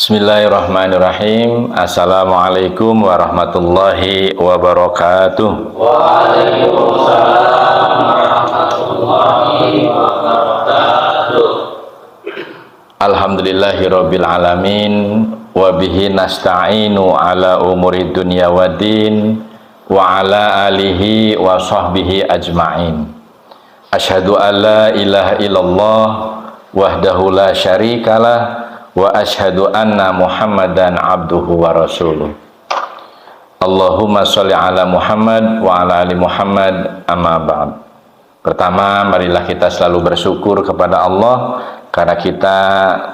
Bismillahirrahmanirrahim. Assalamualaikum warahmatullahi wabarakatuh. Waalaikumsalam warahmatullahi wabarakatuh. Alhamdulillahirabbil alamin wa bihi nasta'inu ala umuri dunya waddin wa ala alihi wa sahbihi ajma'in. Asyhadu an la ilaha illallah wahdahu la syarikalah wa asyhadu anna Muhammadan abduhu wa rasuluh. Allahumma sholli ala Muhammad wa ala ali Muhammad, amma ba'd. Pertama, marilah kita selalu bersyukur kepada Allah karena kita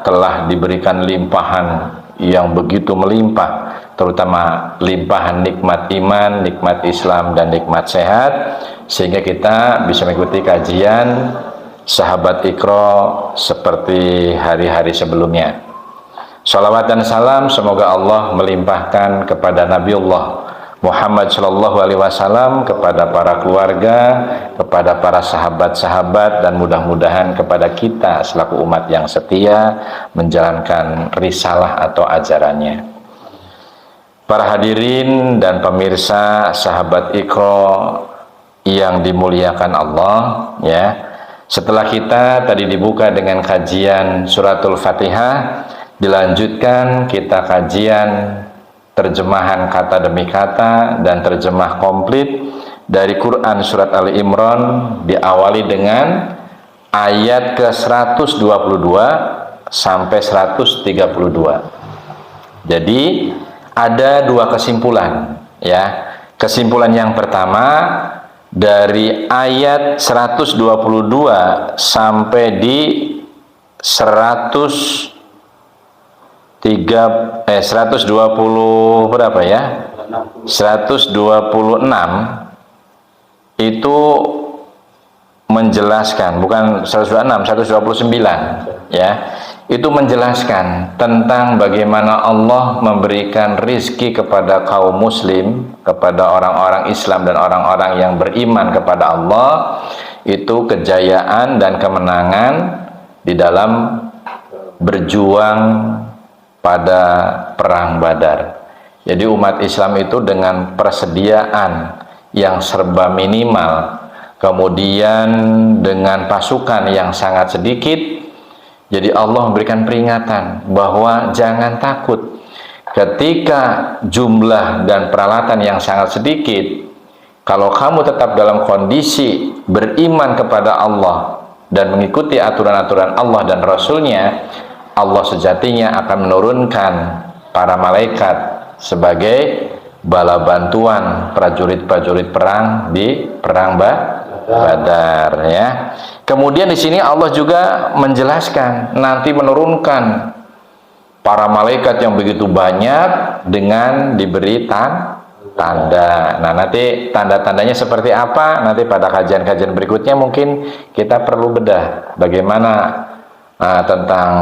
telah diberikan limpahan yang begitu melimpah, terutama limpahan nikmat iman, nikmat Islam, dan nikmat sehat, sehingga kita bisa mengikuti kajian Sahabat Iqra seperti hari-hari sebelumnya. Salawat dan salam semoga Allah melimpahkan kepada Nabiullah Muhammad Shallallahu Alaihi Wasallam, kepada para keluarga, kepada para sahabat-sahabat, dan mudah-mudahan kepada kita selaku umat yang setia menjalankan risalah atau ajarannya. Para hadirin dan pemirsa Sahabat Iqra yang dimuliakan Allah, ya. Setelah kita tadi dibuka dengan kajian suratul Fatihah, dilanjutkan kita kajian terjemahan kata demi kata dan terjemah komplit dari Quran surat Ali Imran, diawali dengan ayat ke 122 sampai 132. Jadi ada dua kesimpulan, ya. Kesimpulan yang pertama, dari ayat 122 sampai di 120 berapa ya? 126 itu menjelaskan, bukan 126, 129 ya. Itu menjelaskan tentang bagaimana Allah memberikan rizki kepada kaum muslim, kepada orang-orang Islam dan orang-orang yang beriman kepada Allah, itu kejayaan dan kemenangan di dalam berjuang pada perang Badar. Jadi umat Islam itu dengan persediaan yang serba minimal, kemudian dengan pasukan yang sangat sedikit, jadi Allah memberikan peringatan bahwa jangan takut ketika jumlah dan peralatan yang sangat sedikit. Kalau kamu tetap dalam kondisi beriman kepada Allah dan mengikuti aturan-aturan Allah dan Rasulnya, Allah sejatinya akan menurunkan para malaikat sebagai bala bantuan prajurit-prajurit perang di perang Badar, ya. Kemudian di sini Allah juga menjelaskan nanti menurunkan para malaikat yang begitu banyak dengan diberi tanda. Nah, nanti tanda-tandanya seperti apa? Nanti pada kajian-kajian berikutnya mungkin kita perlu bedah bagaimana tentang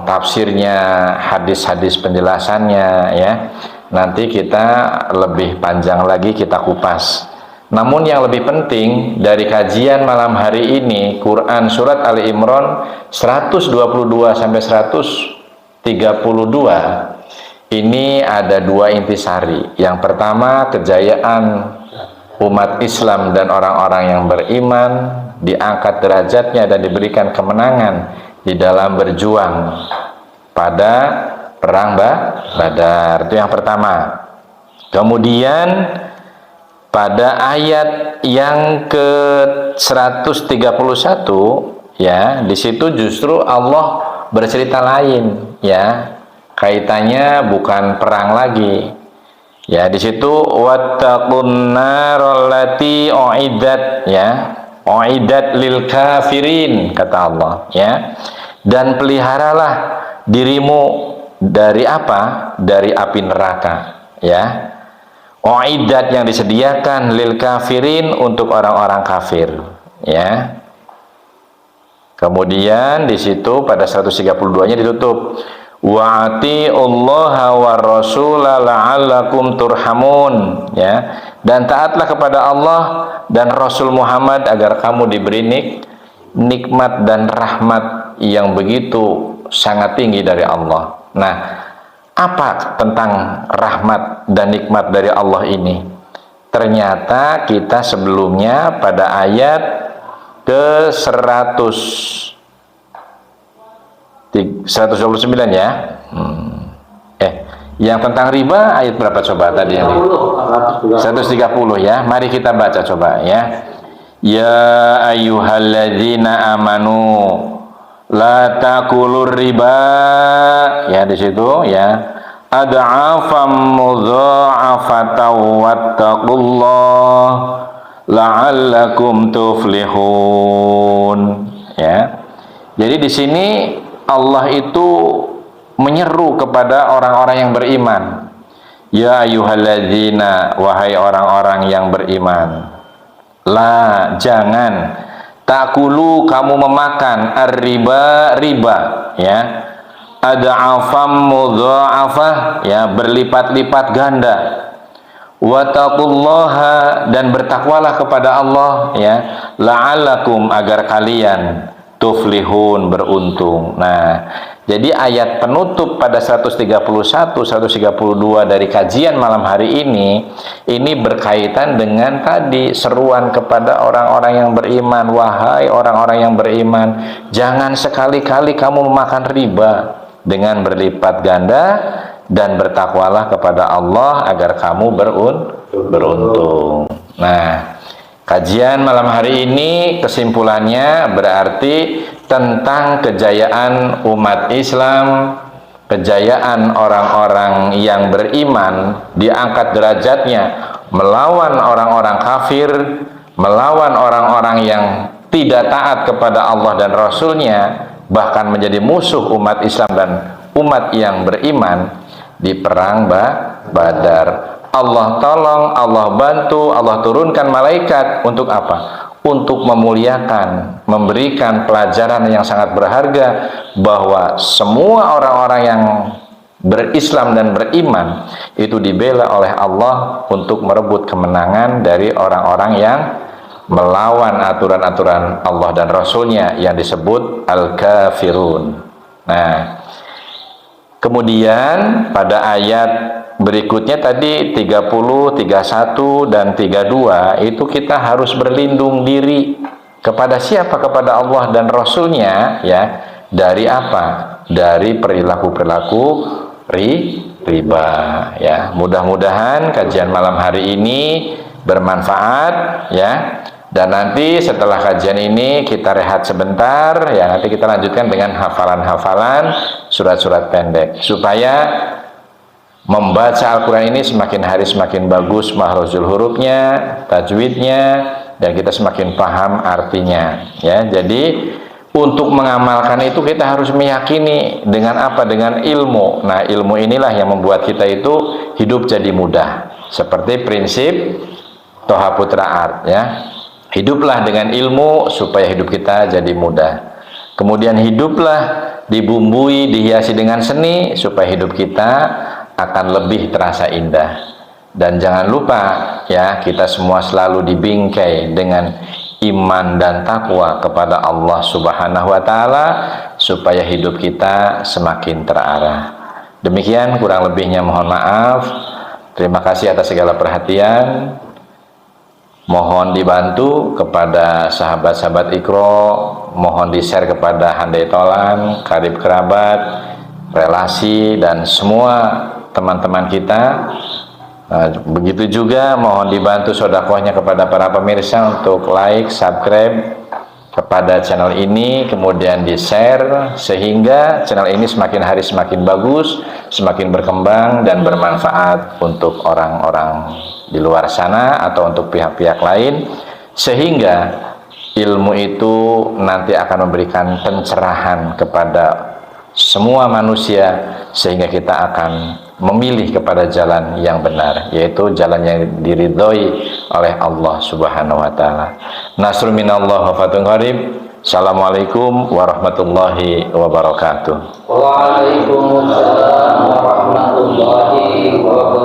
tafsirnya, hadis-hadis penjelasannya, ya. Nanti kita lebih panjang lagi kita kupas. Namun yang lebih penting dari kajian malam hari ini, Quran surat Ali Imran 122 sampai 132, ini ada dua intisari. Yang pertama, kejayaan umat Islam dan orang-orang yang beriman diangkat derajatnya dan diberikan kemenangan di dalam berjuang pada perang Badar. Itu yang pertama. Kemudian pada ayat yang ke 131, ya, di situ justru Allah bercerita lain, ya. Kaitannya bukan perang lagi. Ya, di situ wattaqun narallati uiddat, ya. Uiddat lil kafirin, kata Allah, ya. Dan peliharalah dirimu dari apa? Dari api neraka, ya. Uiddat yang disediakan lil kafirin, untuk orang-orang kafir, ya. Kemudian di situ pada 132-nya ditutup wa atiullaha war rasula la'allakum turhamun, ya. Dan taatlah kepada Allah dan Rasul Muhammad agar kamu diberi nikmat dan rahmat yang begitu sangat tinggi dari Allah. Nah, Apa tentang rahmat dan nikmat dari Allah ini? Ternyata kita sebelumnya pada ayat ke 129 ya. Yang tentang riba ayat berapa coba tadi? 130 ya. Mari kita baca coba ya. Ya ayyuhalladzina amanu la taqulur riba, ya di situ ya, ad'afam mudha'afatan wattaqullah la'allakum tuflihun, ya. Jadi di sini Allah itu menyeru kepada orang-orang yang beriman. Ya ayyuhalladzina, wahai orang-orang yang beriman, la, jangan, takulu, kamu memakan, ar-riba, riba, ya, ad'afam mudha'afah, ya, berlipat-lipat ganda, wattaqullaha, dan bertakwalah kepada Allah, ya, la'allakum, agar kalian tuflihun, beruntung. Nah, jadi ayat penutup pada 131, 132 dari kajian malam hari ini berkaitan dengan tadi seruan kepada orang-orang yang beriman. Wahai orang-orang yang beriman, jangan sekali-kali kamu memakan riba, dengan berlipat ganda, dan bertakwalah kepada Allah agar kamu beruntung. Nah, kajian malam hari ini kesimpulannya berarti tentang kejayaan umat Islam, kejayaan orang-orang yang beriman, diangkat derajatnya melawan orang-orang kafir, melawan orang-orang yang tidak taat kepada Allah dan Rasul-Nya, bahkan menjadi musuh umat Islam dan umat yang beriman di perang Badar. Allah tolong, Allah bantu, Allah turunkan malaikat untuk apa? Untuk memuliakan, memberikan pelajaran yang sangat berharga bahwa semua orang-orang yang berislam dan beriman itu dibela oleh Allah untuk merebut kemenangan dari orang-orang yang melawan aturan-aturan Allah dan Rasul-Nya yang disebut al-kafirun. Nah, kemudian pada ayat berikutnya tadi 30, 31 dan 32 itu kita harus berlindung diri kepada siapa? Kepada Allah dan Rasul-Nya, ya. Dari apa? Dari perilaku-perilaku riba, ya. Mudah-mudahan kajian malam hari ini bermanfaat, ya. Dan nanti setelah kajian ini kita rehat sebentar, ya. Nanti kita lanjutkan dengan hafalan-hafalan surat-surat pendek supaya membaca Al-Quran ini semakin hari semakin bagus mahruzul hurufnya, tajwidnya, dan kita semakin paham artinya, ya. Jadi untuk mengamalkan itu kita harus meyakini dengan apa? Dengan ilmu. Nah, ilmu inilah yang membuat kita itu hidup jadi mudah. Seperti prinsip Toha Putra Art, ya. Hiduplah dengan ilmu supaya hidup kita jadi mudah. Kemudian hiduplah dibumbui, dihiasi dengan seni supaya hidup kita akan lebih terasa indah. Dan jangan lupa, ya, kita semua selalu dibingkai dengan iman dan takwa kepada Allah Subhanahu wa Ta'ala supaya hidup kita semakin terarah. Demikian kurang lebihnya, mohon maaf. Terima kasih atas segala perhatian. Mohon dibantu kepada sahabat-sahabat Iqra, mohon di-share kepada handai tolan, karib kerabat, relasi, dan semua teman-teman kita. Begitu juga mohon dibantu sedekahnya kepada para pemirsa untuk like, subscribe kepada channel ini, kemudian di-share sehingga channel ini semakin hari semakin bagus, semakin berkembang dan bermanfaat untuk orang-orang di luar sana atau untuk pihak-pihak lain, sehingga ilmu itu nanti akan memberikan pencerahan kepada semua manusia sehingga kita akan memilih kepada jalan yang benar, yaitu jalan yang diridhoi oleh Allah Subhanahu wa Ta'ala. Nasrun minallah wa fathun qarib. Assalamualaikum warahmatullahi wabarakatuh. Waalaikumsalam warahmatullahi wabarakatuh.